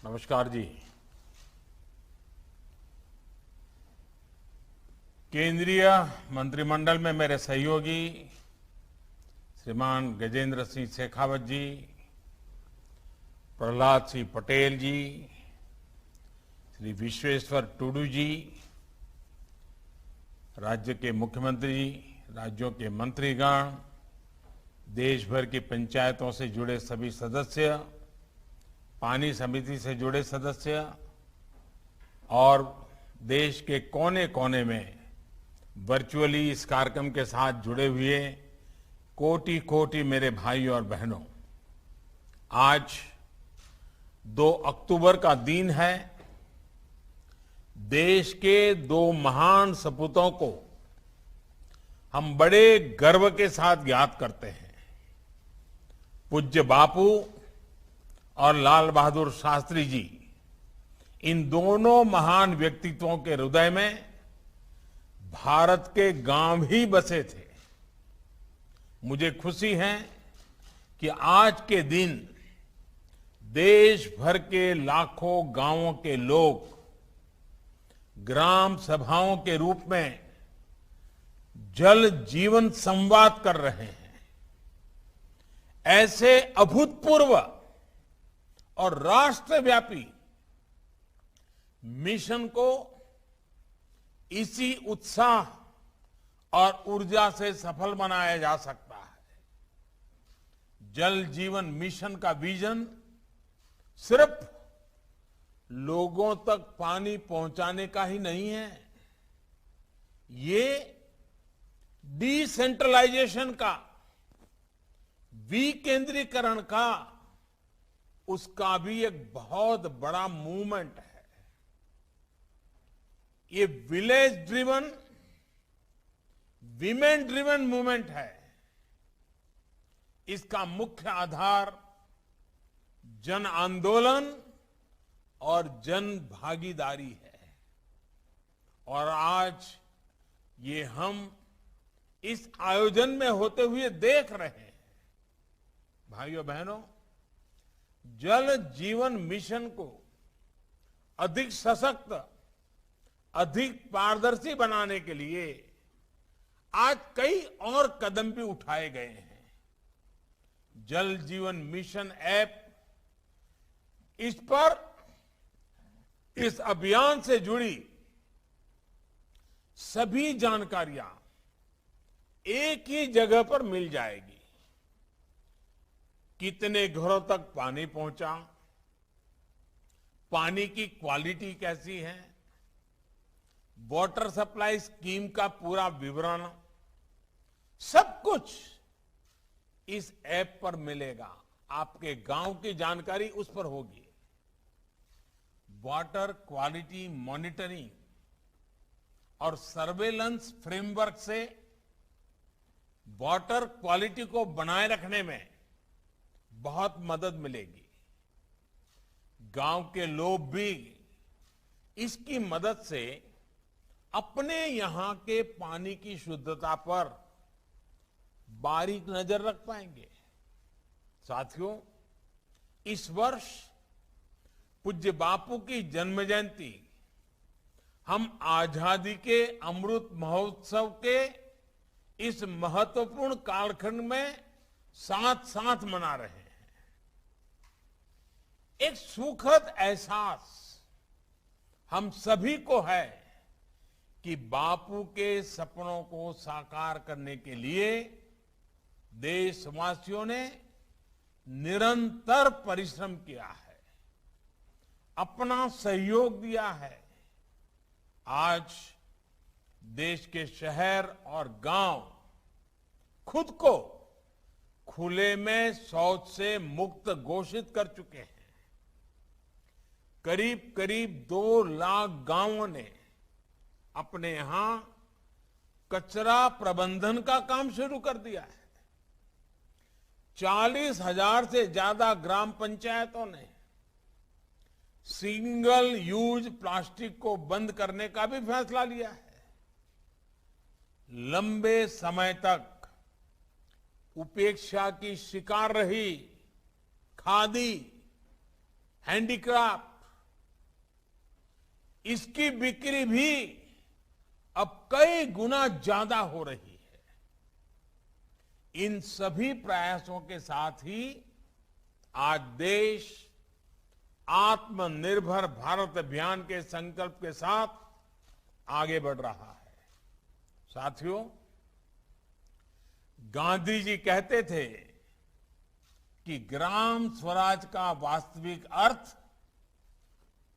नमस्कार जी। केंद्रीय मंत्रिमंडल में मेरे सहयोगी श्रीमान गजेंद्र सिंह शेखावत जी, प्रहलाद सिंह पटेल जी, श्री विश्वेश्वर टूडू जी, राज्य के मुख्यमंत्री, राज्यों के मंत्रीगण, देश भर की पंचायतों से जुड़े सभी सदस्य, पानी समिति से जुड़े सदस्य और देश के कोने कोने में वर्चुअली इस कार्यक्रम के साथ जुड़े हुए कोटि कोटि मेरे भाई और बहनों, आज 2 अक्टूबर का दिन है। देश के 2 महान सपूतों को हम बड़े गर्व के साथ याद करते हैं। पूज्य बापू और लाल बहादुर शास्त्री जी, इन दोनों महान व्यक्तित्वों के हृदय में भारत के गांव ही बसे थे। मुझे खुशी है कि आज के दिन देश भर के लाखों गांवों के लोग ग्राम सभाओं के रूप में जल जीवन संवाद कर रहे हैं। ऐसे अभूतपूर्व और राष्ट्रव्यापी मिशन को इसी उत्साह और ऊर्जा से सफल बनाया जा सकता है। जल जीवन मिशन का विजन सिर्फ लोगों तक पानी पहुंचाने का ही नहीं है, ये डिसेंट्रलाइजेशन का, विकेंद्रीकरण का, उसका भी एक बहुत बड़ा मूवमेंट है। ये village driven, women driven movement है। इसका मुख्य आधार जन आंदोलन और जन भागीदारी है। और आज ये हम इस आयोजन में होते हुए देख रहे हैं। भाइयों बहनों, जल जीवन मिशन को अधिक सशक्त, अधिक पारदर्शी बनाने के लिए आज कई और कदम भी उठाए गए हैं। जल जीवन मिशन ऐप, इस पर इस अभियान से जुड़ी सभी जानकारियां एक ही जगह पर मिल जाएगी। कितने घरों तक पानी पहुंचा, पानी की क्वालिटी कैसी है, वाटर सप्लाई स्कीम का पूरा विवरण, सब कुछ इस ऐप पर मिलेगा। आपके गांव की जानकारी उस पर होगी। वाटर क्वालिटी मॉनिटरिंग और सर्वेलेंस फ्रेमवर्क से वाटर क्वालिटी को बनाए रखने में बहुत मदद मिलेगी। गांव के लोग भी इसकी मदद से अपने यहां के पानी की शुद्धता पर बारीक नजर रख पाएंगे। साथियों, इस वर्ष पूज्य बापू की जन्म जयंती हम आजादी के अमृत महोत्सव के इस महत्वपूर्ण कालखंड में साथ साथ मना रहे हैं। एक सुखद एहसास हम सभी को है कि बापू के सपनों को साकार करने के लिए देशवासियों ने निरंतर परिश्रम किया है, अपना सहयोग दिया है। आज देश के शहर और गांव खुद को खुले में शौच से मुक्त घोषित कर चुके हैं। करीब करीब 2 लाख गांवों ने अपने यहां कचरा प्रबंधन का काम शुरू कर दिया है। 40,000 से ज्यादा ग्राम पंचायतों ने सिंगल यूज प्लास्टिक को बंद करने का भी फैसला लिया है। लंबे समय तक उपेक्षा की शिकार रही खादी, हैंडीक्राफ्ट, इसकी बिक्री भी अब कई गुना ज्यादा हो रही है। इन सभी प्रयासों के साथ ही आज देश आत्मनिर्भर भारत अभियान के संकल्प के साथ आगे बढ़ रहा है। साथियों, गांधी जी कहते थे कि ग्राम स्वराज का वास्तविक अर्थ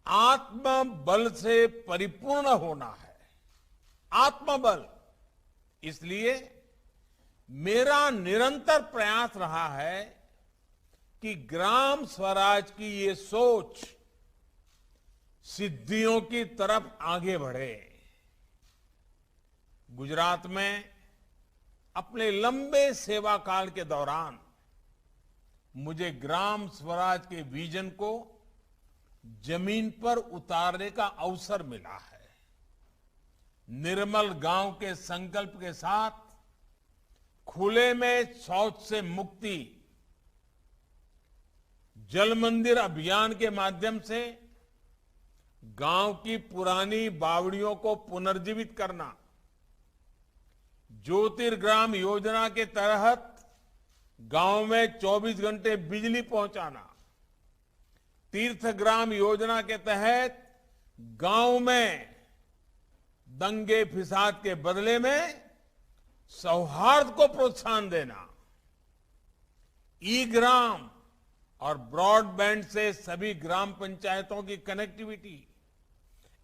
आत्मबल से परिपूर्ण होना है। आत्मबल। इसलिए मेरा निरंतर प्रयास रहा है कि ग्राम स्वराज की ये सोच सिद्धियों की तरफ आगे बढ़े। गुजरात में अपने लंबे सेवा काल के दौरान मुझे ग्राम स्वराज के विजन को जमीन पर उतारने का अवसर मिला है। निर्मल गांव के संकल्प के साथ खुले में शौच से मुक्ति, जल मंदिर अभियान के माध्यम से गांव की पुरानी बावड़ियों को पुनर्जीवित करना, ज्योतिर्ग्राम योजना के तहत गांव में 24 घंटे बिजली पहुंचाना, तीर्थग्राम योजना के तहत गांव में दंगे फिसाद के बदले में सौहार्द को प्रोत्साहन देना, ई ग्राम और ब्रॉडबैंड से सभी ग्राम पंचायतों की कनेक्टिविटी,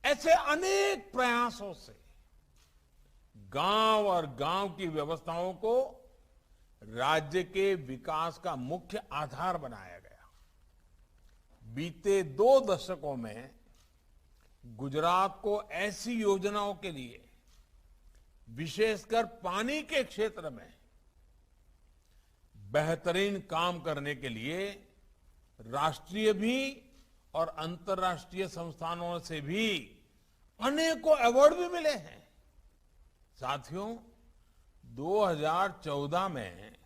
ऐसे अनेक प्रयासों से गांव और गांव की व्यवस्थाओं को राज्य के विकास का मुख्य आधार बनाया गया। बीते 2 दशकों में गुजरात को ऐसी योजनाओं के लिए, विशेषकर पानी के क्षेत्र में बेहतरीन काम करने के लिए राष्ट्रीय भी और अंतर्राष्ट्रीय संस्थानों से भी अनेकों अवार्ड भी मिले हैं। साथियों, 2014 में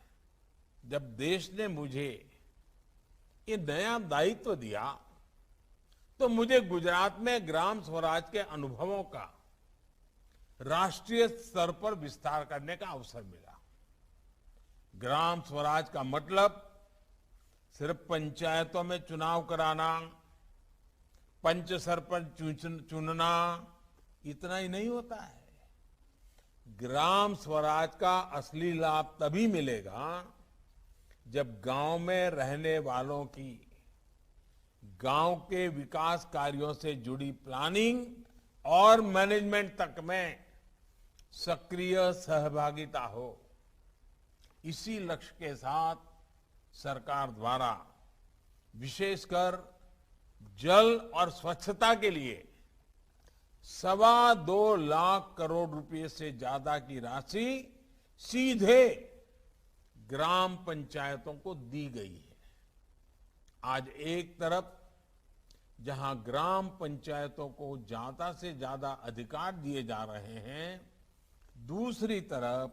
जब देश ने मुझे ये नया दायित्व दिया तो मुझे गुजरात में ग्राम स्वराज के अनुभवों का राष्ट्रीय स्तर पर विस्तार करने का अवसर मिला। ग्राम स्वराज का मतलब सिर्फ पंचायतों में चुनाव कराना, पंच सरपंच चुनना, इतना ही नहीं होता है। ग्राम स्वराज का असली लाभ तभी मिलेगा जब गांव में रहने वालों की गांव के विकास कार्यों से जुड़ी प्लानिंग और मैनेजमेंट तक में सक्रिय सहभागिता हो। इसी लक्ष्य के साथ सरकार द्वारा विशेषकर जल और स्वच्छता के लिए 2.25 लाख करोड़ रुपए से ज्यादा की राशि सीधे ग्राम पंचायतों को दी गई है। आज एक तरफ जहां ग्राम पंचायतों को ज्यादा से ज्यादा अधिकार दिए जा रहे हैं, दूसरी तरफ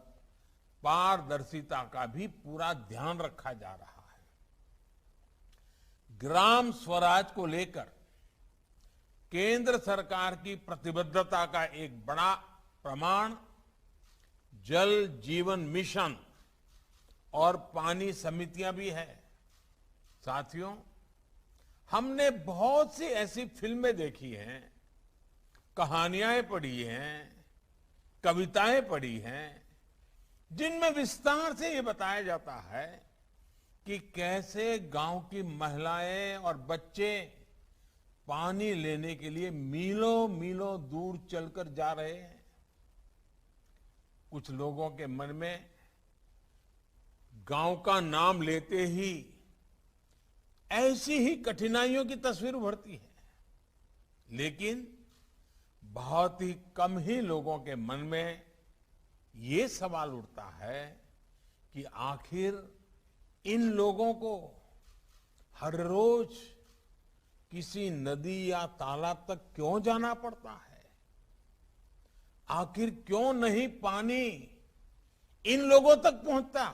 पारदर्शिता का भी पूरा ध्यान रखा जा रहा है। ग्राम स्वराज को लेकर केंद्र सरकार की प्रतिबद्धता का एक बड़ा प्रमाण जल जीवन मिशन और पानी समितियां भी है। साथियों, हमने बहुत सी ऐसी फिल्में देखी हैं, कहानियां पढ़ी हैं, कविताएं पढ़ी हैं, जिनमें विस्तार से ये बताया जाता है कि कैसे गांव की महिलाएं और बच्चे पानी लेने के लिए मीलों मीलों दूर चलकर जा रहे हैं। कुछ लोगों के मन में गांव का नाम लेते ही ऐसी ही कठिनाइयों की तस्वीर उभरती है, लेकिन बहुत ही कम ही लोगों के मन में ये सवाल उठता है कि आखिर इन लोगों को हर रोज किसी नदी या तालाब तक क्यों जाना पड़ता है? आखिर क्यों नहीं पानी इन लोगों तक पहुंचता?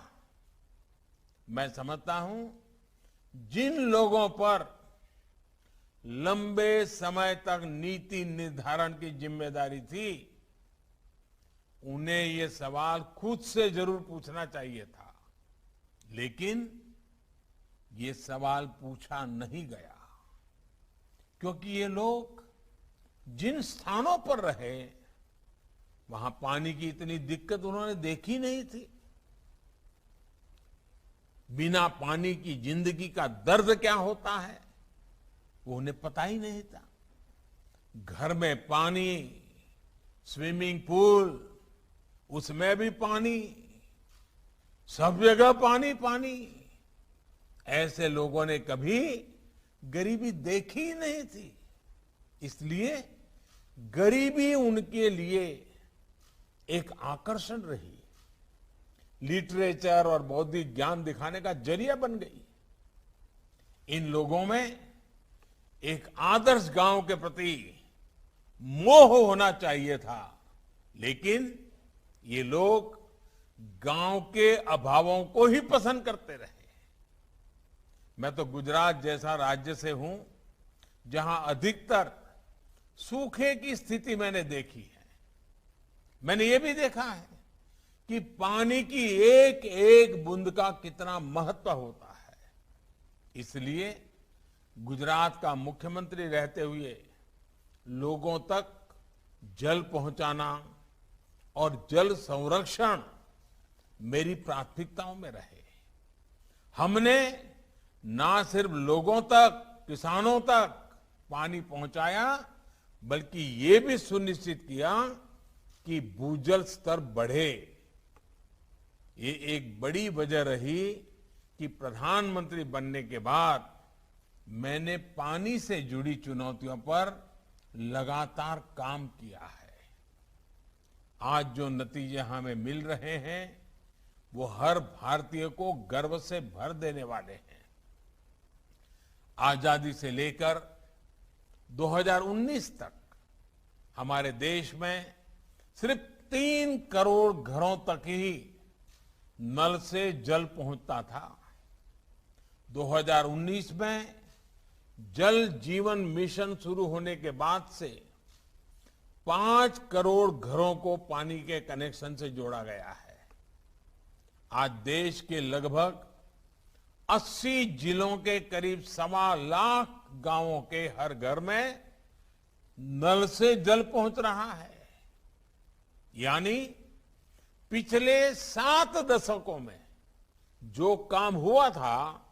मैं समझता हूं जिन लोगों पर लंबे समय तक नीति निर्धारण की जिम्मेदारी थी, उन्हें ये सवाल खुद से जरूर पूछना चाहिए था, लेकिन ये सवाल पूछा नहीं गया, क्योंकि ये लोग जिन स्थानों पर रहे वहां पानी की इतनी दिक्कत उन्होंने देखी नहीं थी। बिना पानी की जिंदगी का दर्द क्या होता है वो उन्हें पता ही नहीं था। घर में पानी, स्विमिंग पूल, उसमें भी पानी, सब जगह पानी पानी। ऐसे लोगों ने कभी गरीबी देखी ही नहीं थी, इसलिए गरीबी उनके लिए एक आकर्षण रही, लिटरेचर और बौद्धिक ज्ञान दिखाने का जरिया बन गई। इन लोगों में एक आदर्श गांव के प्रति मोह होना चाहिए था, लेकिन ये लोग गांव के अभावों को ही पसंद करते रहे। मैं तो गुजरात जैसा राज्य से हूं जहां अधिकतर सूखे की स्थिति मैंने देखी है। मैंने ये भी देखा है कि पानी की एक एक बूंद का कितना महत्व होता है। इसलिए गुजरात का मुख्यमंत्री रहते हुए लोगों तक जल पहुंचाना और जल संरक्षण मेरी प्राथमिकताओं में रहे। हमने ना सिर्फ लोगों तक, किसानों तक पानी पहुंचाया, बल्कि ये भी सुनिश्चित किया कि भूजल स्तर बढ़े। ये एक बड़ी वजह रही कि प्रधानमंत्री बनने के बाद मैंने पानी से जुड़ी चुनौतियों पर लगातार काम किया है। आज जो नतीजे हमें मिल रहे हैं वो हर भारतीय को गर्व से भर देने वाले हैं। आजादी से लेकर 2019 तक हमारे देश में सिर्फ 3 करोड़ घरों तक ही नल से जल पहुंचता था। 2019 में जल जीवन मिशन शुरू होने के बाद से 5 करोड़ घरों को पानी के कनेक्शन से जोड़ा गया है। आज देश के लगभग 80 जिलों के करीब 1.25 लाख गांवों के हर घर में नल से जल पहुंच रहा है। यानी पिछले 7 दशकों में जो काम हुआ था,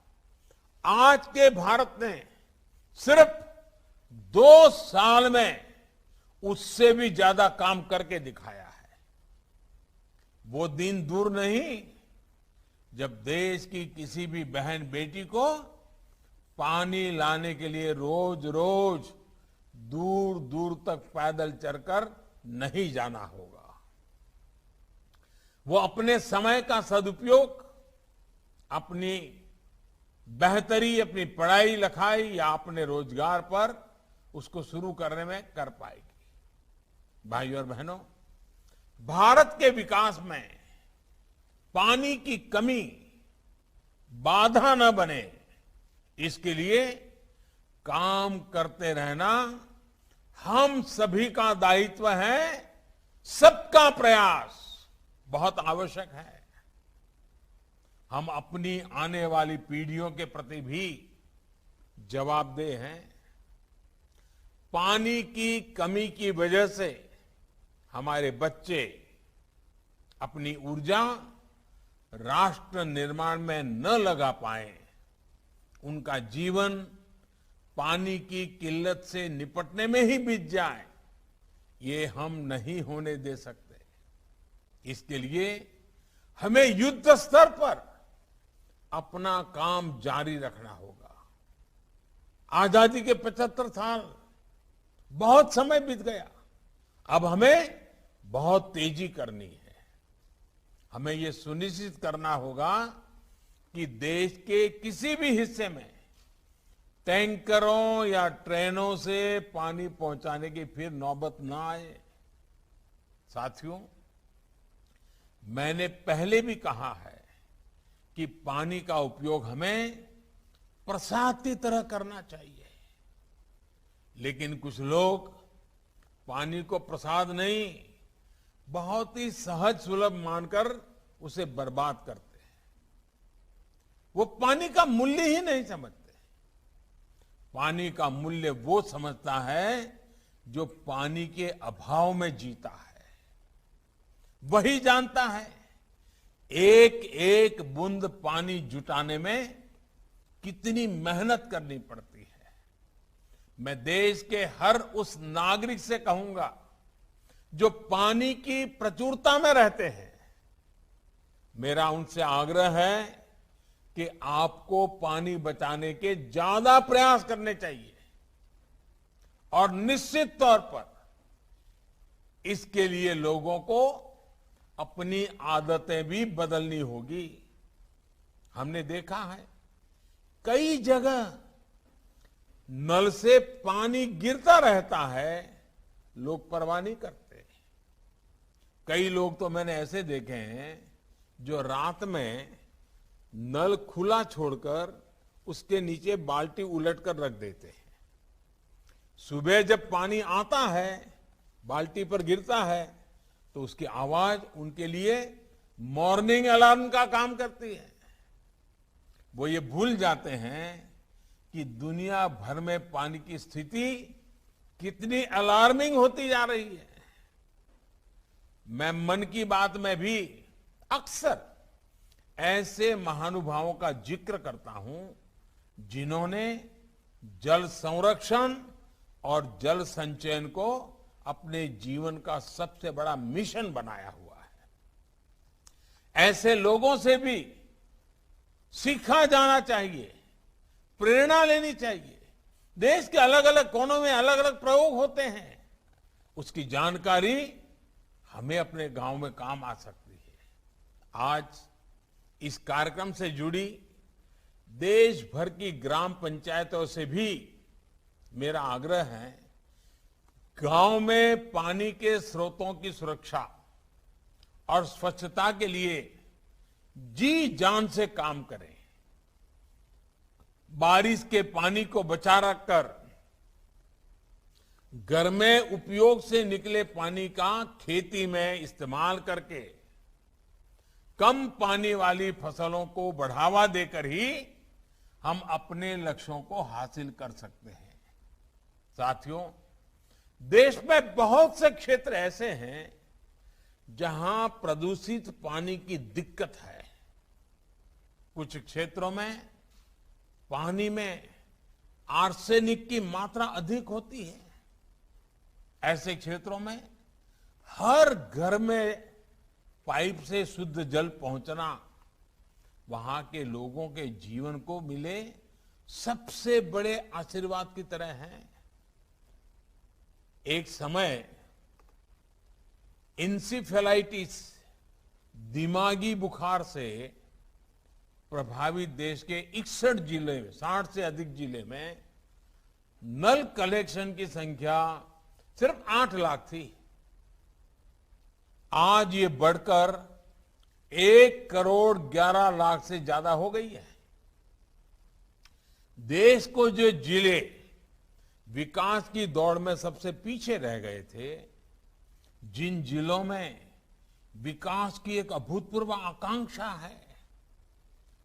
आज के भारत ने सिर्फ 2 साल में उससे भी ज्यादा काम करके दिखाया है। वो दिन दूर नहीं जब देश की किसी भी बहन बेटी को पानी लाने के लिए रोज रोज दूर दूर तक पैदल चलकर नहीं जाना होगा। वो अपने समय का सदुपयोग अपनी बेहतरी, अपनी पढ़ाई लिखाई या अपने रोजगार पर उसको शुरू करने में कर पाएगी। भाइयों और बहनों, भारत के विकास में पानी की कमी बाधा न बने, इसके लिए काम करते रहना हम सभी का दायित्व है। सबका प्रयास बहुत आवश्यक है। हम अपनी आने वाली पीढ़ियों के प्रति भी जवाबदेह हैं। पानी की कमी की वजह से हमारे बच्चे अपनी ऊर्जा राष्ट्र निर्माण में न लगा पाए, उनका जीवन पानी की किल्लत से निपटने में ही बीत जाए, ये हम नहीं होने दे सकते। इसके लिए हमें युद्ध स्तर पर अपना काम जारी रखना होगा। आजादी के 75 साल, बहुत समय बीत गया। अब हमें बहुत तेजी करनी है। हमें ये सुनिश्चित करना होगा कि देश के किसी भी हिस्से में टैंकरों या ट्रेनों से पानी पहुंचाने की फिर नौबत ना आए। साथियों, मैंने पहले भी कहा है कि पानी का उपयोग हमें प्रसाद की तरह करना चाहिए। लेकिन कुछ लोग पानी को प्रसाद नहीं, बहुत ही सहज सुलभ मानकर उसे बर्बाद करते हैं। वो पानी का मूल्य ही नहीं समझते। पानी का मूल्य वो समझता है जो पानी के अभाव में जीता है। वही जानता है एक एक बूंद पानी जुटाने में कितनी मेहनत करनी पड़ती है। मैं देश के हर उस नागरिक से कहूंगा जो पानी की प्रचुरता में रहते हैं, मेरा उनसे आग्रह है कि आपको पानी बचाने के ज्यादा प्रयास करने चाहिए और निश्चित तौर पर इसके लिए लोगों को अपनी आदतें भी बदलनी होगी। हमने देखा है कई जगह नल से पानी गिरता रहता है, लोग परवाह नहीं करते। कई लोग तो मैंने ऐसे देखे हैं जो रात में नल खुला छोड़कर उसके नीचे बाल्टी उलट कर रख देते हैं। सुबह जब पानी आता है, बाल्टी पर गिरता है, तो उसकी आवाज उनके लिए मॉर्निंग अलार्म का काम करती है। वो ये भूल जाते हैं कि दुनिया भर में पानी की स्थिति कितनी अलार्मिंग होती जा रही है। मैं मन की बात में भी अक्सर ऐसे महानुभावों का जिक्र करता हूं जिन्होंने जल संरक्षण और जल संचयन को अपने जीवन का सबसे बड़ा मिशन बनाया हुआ है। ऐसे लोगों से भी सीखा जाना चाहिए, प्रेरणा लेनी चाहिए। देश के अलग अलग कोनों में अलग अलग प्रयोग होते हैं, उसकी जानकारी हमें अपने गांव में काम आ सकती है। आज इस कार्यक्रम से जुड़ी देश भर की ग्राम पंचायतों से भी मेरा आग्रह है, गांव में पानी के स्रोतों की सुरक्षा और स्वच्छता के लिए जी जान से काम करें। बारिश के पानी को बचा रखकर घर में उपयोग से निकले पानी का खेती में इस्तेमाल करके कम पानी वाली फसलों को बढ़ावा देकर ही हम अपने लक्ष्यों को हासिल कर सकते हैं। साथियों, देश में बहुत से क्षेत्र ऐसे हैं जहां प्रदूषित पानी की दिक्कत है। कुछ क्षेत्रों में पानी में आर्सेनिक की मात्रा अधिक होती है। ऐसे क्षेत्रों में हर घर में पाइप से शुद्ध जल पहुंचना वहां के लोगों के जीवन को मिले सबसे बड़े आशीर्वाद की तरह है। एक समय इंसेफेलाइटिस, दिमागी बुखार से प्रभावित देश के 61 जिले में, 60 से अधिक जिले में नल कलेक्शन की संख्या सिर्फ 8 लाख थी। आज ये बढ़कर 1 करोड़ 11 लाख से ज्यादा हो गई है। देश को जो जिले विकास की दौड़ में सबसे पीछे रह गए थे, जिन जिलों में विकास की एक अभूतपूर्व आकांक्षा है,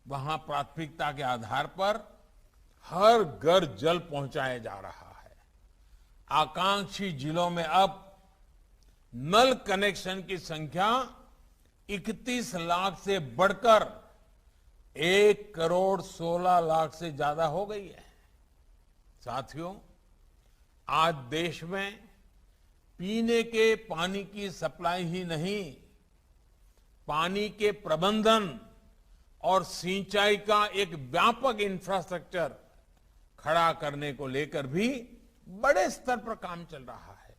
वहां प्राथमिकता के आधार पर हर घर जल पहुंचाया जा रहा है। आकांक्षी जिलों में अब नल कनेक्शन की संख्या 31 लाख से बढ़कर 1 करोड़ 16 लाख से ज्यादा हो गई है। साथियों, आज देश में पीने के पानी की सप्लाई ही नहीं, पानी के प्रबंधन और सिंचाई का एक व्यापक इंफ्रास्ट्रक्चर खड़ा करने को लेकर भी बड़े स्तर पर काम चल रहा है।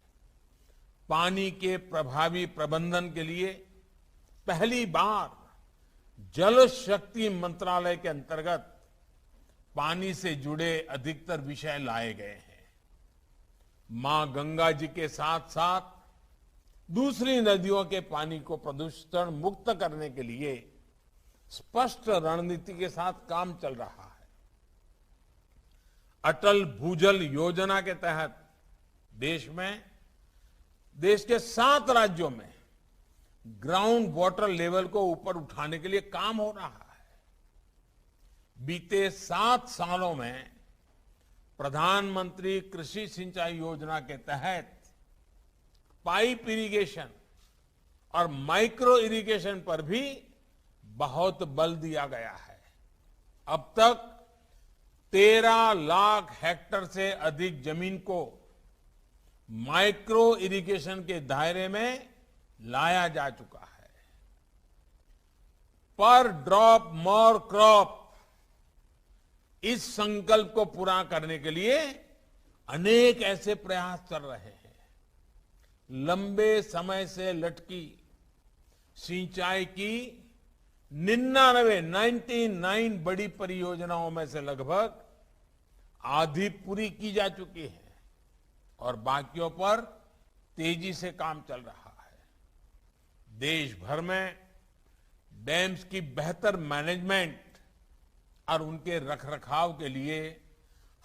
पानी के प्रभावी प्रबंधन के लिए पहली बार जल शक्ति मंत्रालय के अंतर्गत पानी से जुड़े अधिकतर विषय लाए गए हैं। मां गंगा जी के साथ साथ दूसरी नदियों के पानी को प्रदूषण मुक्त करने के लिए स्पष्ट रणनीति के साथ काम चल रहा है। अटल भूजल योजना के तहत देश के 7 राज्यों में ग्राउंड वाटर लेवल को ऊपर उठाने के लिए काम हो रहा है। बीते 7 सालों में प्रधानमंत्री कृषि सिंचाई योजना के तहत पाइप इरिगेशन और माइक्रो इरिगेशन पर भी बहुत बल दिया गया है। अब तक 13 लाख हेक्टेयर से अधिक जमीन को माइक्रो इरिगेशन के दायरे में लाया जा चुका है। पर ड्रॉप मोर क्रॉप, इस संकल्प को पूरा करने के लिए अनेक ऐसे प्रयास चल रहे हैं। लंबे समय से लटकी सिंचाई की 99 बड़ी परियोजनाओं में से लगभग आधी पूरी की जा चुकी है और बाकियों पर तेजी से काम चल रहा है। देश भर में डैम्स की बेहतर मैनेजमेंट और उनके रखरखाव के लिए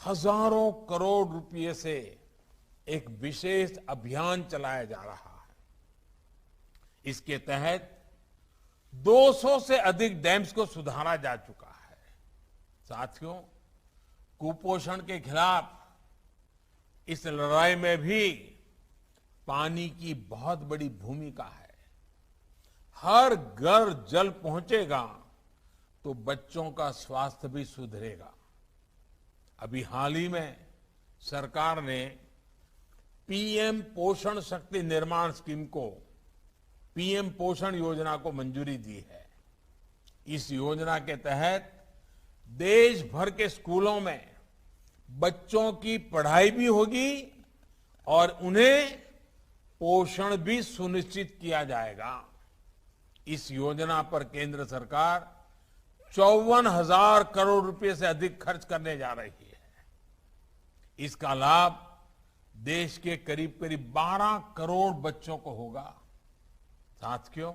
हजारों करोड़ रुपए से एक विशेष अभियान चलाया जा रहा है। इसके तहत 200 से अधिक डैम्स को सुधारा जा चुका है। साथियों, कुपोषण के खिलाफ इस लड़ाई में भी पानी की बहुत बड़ी भूमिका है। हर घर जल पहुंचेगा तो बच्चों का स्वास्थ्य भी सुधरेगा। अभी हाल ही में सरकार ने पीएम पोषण शक्ति निर्माण स्कीम को पीएम पोषण योजना को मंजूरी दी है। इस योजना के तहत देश भर के स्कूलों में बच्चों की पढ़ाई भी होगी और उन्हें पोषण भी सुनिश्चित किया जाएगा। इस योजना पर केंद्र सरकार 54,000 करोड़ रुपए से अधिक खर्च करने जा रही है। इसका लाभ देश के करीब 12 करोड़ बच्चों को होगा। साथियों,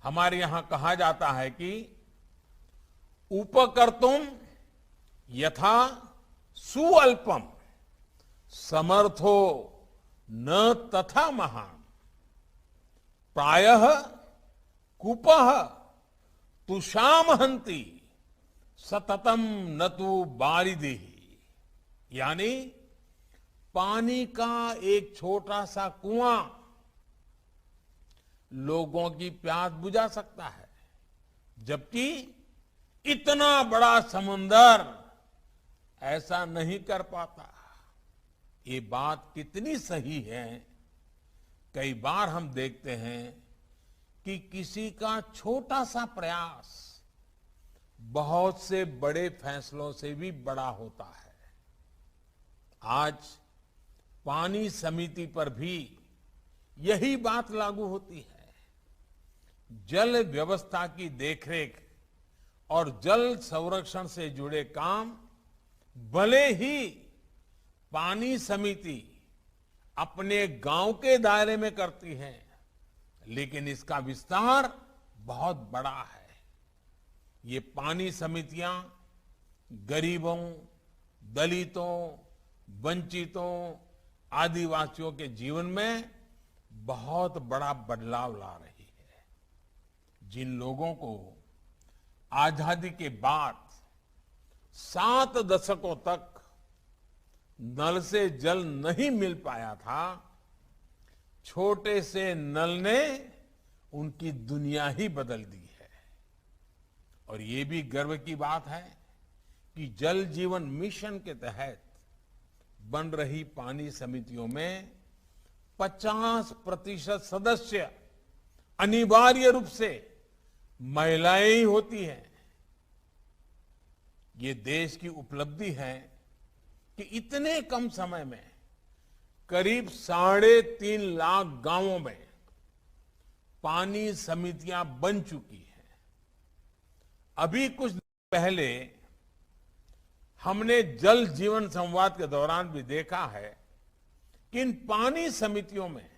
हमारे यहां कहा जाता है कि उपकर्तुम यथा सुअल्पम समर्थो न तथा महान, प्रायः कुपः तुषाम हंति सततम न तु बारिदिहि। यानी पानी का एक छोटा सा कुआं लोगों की प्यास बुझा सकता है, जबकि इतना बड़ा समुंदर ऐसा नहीं कर पाता। ये बात कितनी सही है। कई बार हम देखते हैं कि किसी का छोटा सा प्रयास बहुत से बड़े फैसलों से भी बड़ा होता है। आज पानी समिति पर भी यही बात लागू होती है। जल व्यवस्था की देखरेख और जल संरक्षण से जुड़े काम भले ही पानी समिति अपने गांव के दायरे में करती है, लेकिन इसका विस्तार बहुत बड़ा है। ये पानी समितियां गरीबों, दलितों, वंचितों, आदिवासियों के जीवन में बहुत बड़ा बदलाव ला रही है। जिन लोगों को आजादी के बाद 7 दशकों तक नल से जल नहीं मिल पाया था, छोटे से नल ने उनकी दुनिया ही बदल दी है। और ये भी गर्व की बात है कि जल जीवन मिशन के तहत बन रही पानी समितियों में 50% सदस्य अनिवार्य रूप से महिलाएं ही होती हैं। ये देश की उपलब्धि है कि इतने कम समय में करीब 3.5 लाख गांवों में पानी समितियां बन चुकी हैं। अभी कुछ दिन पहले हमने जल जीवन संवाद के दौरान भी देखा है कि इन पानी समितियों में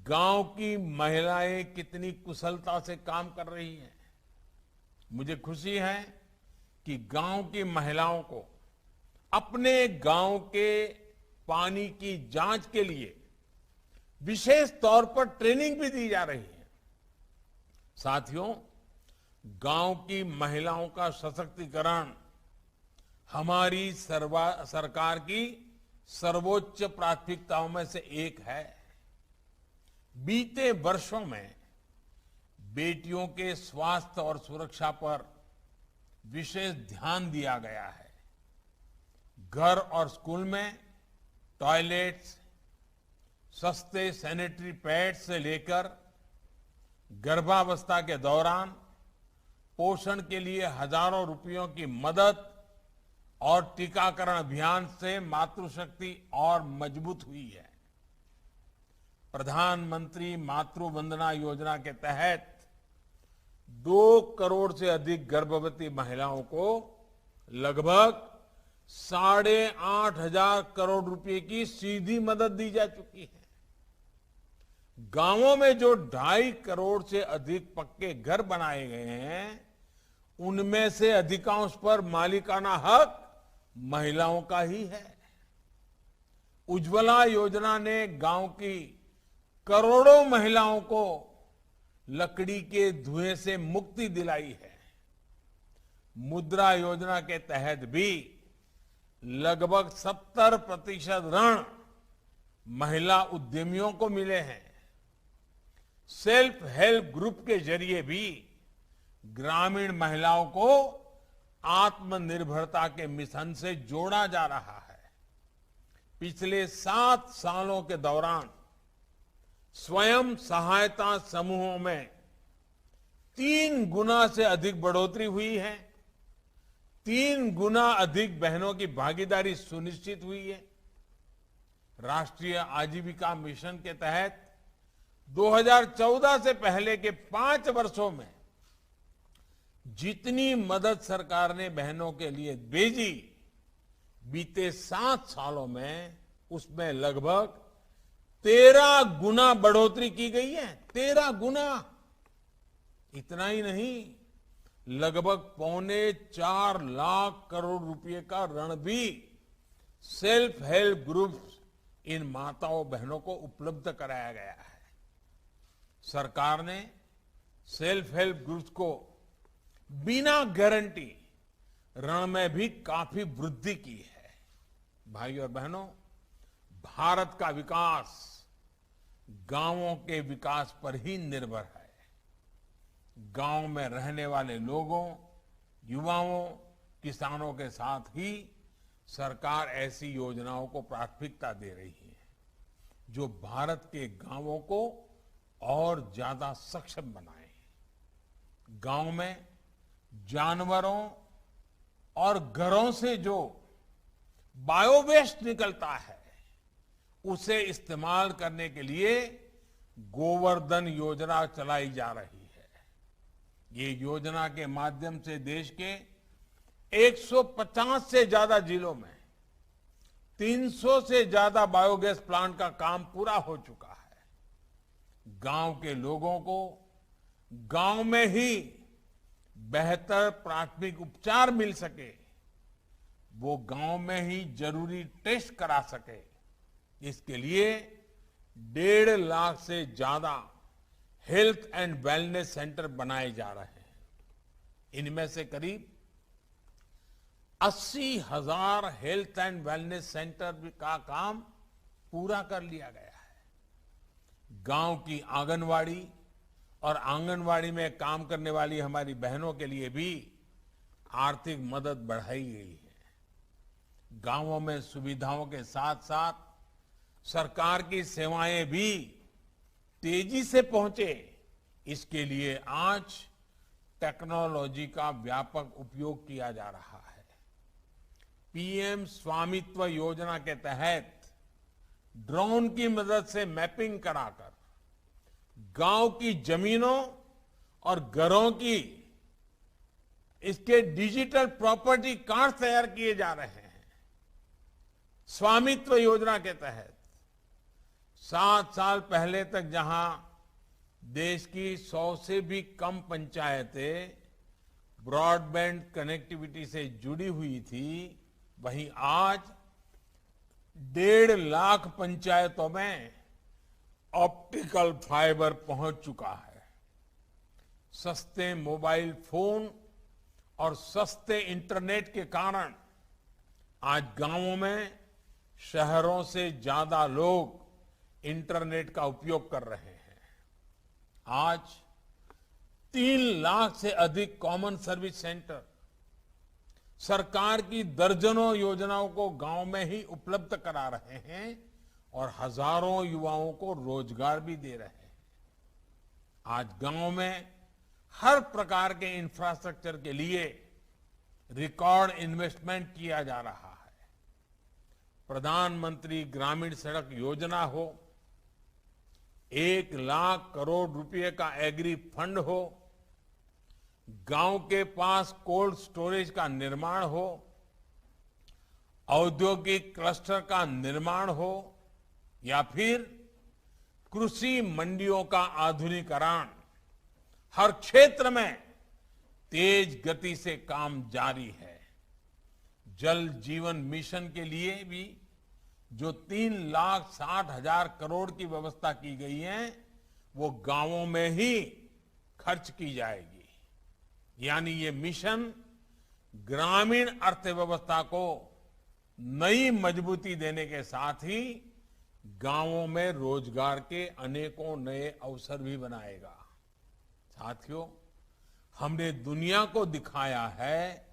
गांव की महिलाएं कितनी कुशलता से काम कर रही हैं। मुझे खुशी है कि गांव की महिलाओं को अपने गांव के पानी की जांच के लिए विशेष तौर पर ट्रेनिंग भी दी जा रही है। साथियों, गांव की महिलाओं का सशक्तिकरण हमारी सरकार की सर्वोच्च प्राथमिकताओं में से एक है। बीते वर्षों में बेटियों के स्वास्थ्य और सुरक्षा पर विशेष ध्यान दिया गया है। घर और स्कूल में टॉयलेट्स, सस्ते सैनिटरी पैड्स से लेकर गर्भावस्था के दौरान पोषण के लिए हजारों रुपयों की मदद और टीकाकरण अभियान से मातृशक्ति और मजबूत हुई है। प्रधानमंत्री मातृ वंदना योजना के तहत 2 करोड़ से अधिक गर्भवती महिलाओं को लगभग 8,500 करोड़ रुपए की सीधी मदद दी जा चुकी है। गांवों में जो 2.5 करोड़ से अधिक पक्के घर बनाए गए हैं, उनमें से अधिकांश पर मालिकाना हक महिलाओं का ही है। उज्ज्वला योजना ने गांव की करोड़ों महिलाओं को लकड़ी के धुएं से मुक्ति दिलाई है। मुद्रा योजना के तहत भी लगभग 70% ऋण महिला उद्यमियों को मिले हैं। सेल्फ हेल्प ग्रुप के जरिए भी ग्रामीण महिलाओं को आत्मनिर्भरता के मिशन से जोड़ा जा रहा है। पिछले 7 सालों के दौरान स्वयं सहायता समूहों में 3 गुना से अधिक बढ़ोतरी हुई है। 3 गुना अधिक बहनों की भागीदारी सुनिश्चित हुई है। राष्ट्रीय आजीविका मिशन के तहत 2014 से पहले के 5 वर्षों में जितनी मदद सरकार ने बहनों के लिए भेजी, बीते 7 सालों में उसमें लगभग 13 गुना बढ़ोतरी की गई है। 13 गुना। इतना ही नहीं, लगभग 4.25 लाख करोड़ रुपए का ऋण भी सेल्फ हेल्प ग्रुप्स इन माताओं बहनों को उपलब्ध कराया गया है। सरकार ने सेल्फ हेल्प ग्रुप्स को बिना गारंटी ऋण में भी काफी वृद्धि की है। भाइयों और बहनों, भारत का विकास गांवों के विकास पर ही निर्भर है। गांव में रहने वाले लोगों, युवाओं, किसानों के साथ ही सरकार ऐसी योजनाओं को प्राथमिकता दे रही है जो भारत के गांवों को और ज्यादा सक्षम बनाए। गांव में जानवरों और घरों से जो बायोवेस्ट निकलता है, उसे इस्तेमाल करने के लिए गोवर्धन योजना चलाई जा रही है। ये योजना के माध्यम से देश के 150 से ज्यादा जिलों में 300 से ज्यादा बायोगैस प्लांट का काम पूरा हो चुका है। गांव के लोगों को गांव में ही बेहतर प्राथमिक उपचार मिल सके, वो गांव में ही जरूरी टेस्ट करा सके, इसके लिए 1.5 लाख से ज्यादा हेल्थ एंड वेलनेस सेंटर बनाए जा रहे हैं। इनमें से करीब 80,000 हेल्थ एंड वेलनेस सेंटर का काम पूरा कर लिया गया है। गांव की आंगनवाड़ी और आंगनवाड़ी में काम करने वाली हमारी बहनों के लिए भी आर्थिक मदद बढ़ाई गई है। गांवों में सुविधाओं के साथ साथ सरकार की सेवाएं भी तेजी से पहुंचे, इसके लिए आज टेक्नोलॉजी का व्यापक उपयोग किया जा रहा है। पीएम स्वामित्व योजना के तहत ड्रोन की मदद से मैपिंग कराकर गांव की जमीनों और घरों की इसके डिजिटल प्रॉपर्टी कार्ड तैयार किए जा रहे हैं। स्वामित्व योजना के तहत 7 साल पहले तक जहां देश की 100 से भी कम पंचायतें ब्रॉडबैंड कनेक्टिविटी से जुड़ी हुई थी, वहीं आज 1.5 लाख पंचायतों में ऑप्टिकल फाइबर पहुंच चुका है। सस्ते मोबाइल फोन और सस्ते इंटरनेट के कारण आज गांवों में शहरों से ज्यादा लोग इंटरनेट का उपयोग कर रहे हैं। आज 3 लाख से अधिक कॉमन सर्विस सेंटर सरकार की दर्जनों योजनाओं को गांव में ही उपलब्ध करा रहे हैं और हजारों युवाओं को रोजगार भी दे रहे हैं। आज गांव में हर प्रकार के इंफ्रास्ट्रक्चर के लिए रिकॉर्ड इन्वेस्टमेंट किया जा रहा है। प्रधानमंत्री ग्रामीण सड़क योजना हो, 1 लाख करोड़ रुपए का एग्री फंड हो, गांव के पास कोल्ड स्टोरेज का निर्माण हो, औद्योगिक क्लस्टर का निर्माण हो या फिर कृषि मंडियों का आधुनिकीकरण, हर क्षेत्र में तेज गति से काम जारी है। जल जीवन मिशन के लिए भी जो 3,60,000 करोड़ की व्यवस्था की गई है, वो गांवों में ही खर्च की जाएगी। यानी ये मिशन ग्रामीण अर्थव्यवस्था को नई मजबूती देने के साथ ही गांवों में रोजगार के अनेकों नए अवसर भी बनाएगा। साथियों, हमने दुनिया को दिखाया है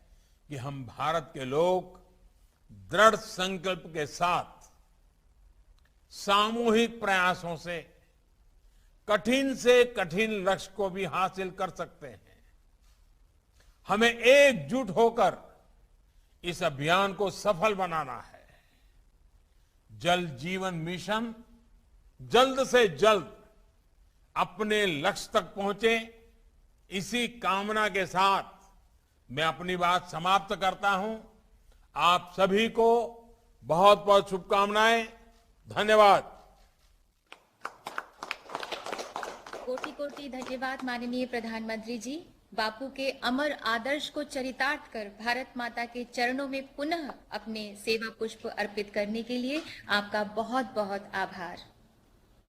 कि हम भारत के लोग दृढ़ संकल्प के साथ सामूहिक प्रयासों से कठिन लक्ष्य को भी हासिल कर सकते हैं। हमें एकजुट होकर इस अभियान को सफल बनाना है। जल जीवन मिशन जल्द से जल्द अपने लक्ष्य तक पहुंचे, इसी कामना के साथ मैं अपनी बात समाप्त करता हूं। आप सभी को बहुत बहुत शुभकामनाएं। धन्यवाद। कोटि कोटि धन्यवाद माननीय प्रधानमंत्री जी। बापू के अमर आदर्श को चरितार्थ कर भारत माता के चरणों में पुनः अपने सेवा पुष्प अर्पित करने के लिए आपका बहुत बहुत आभार।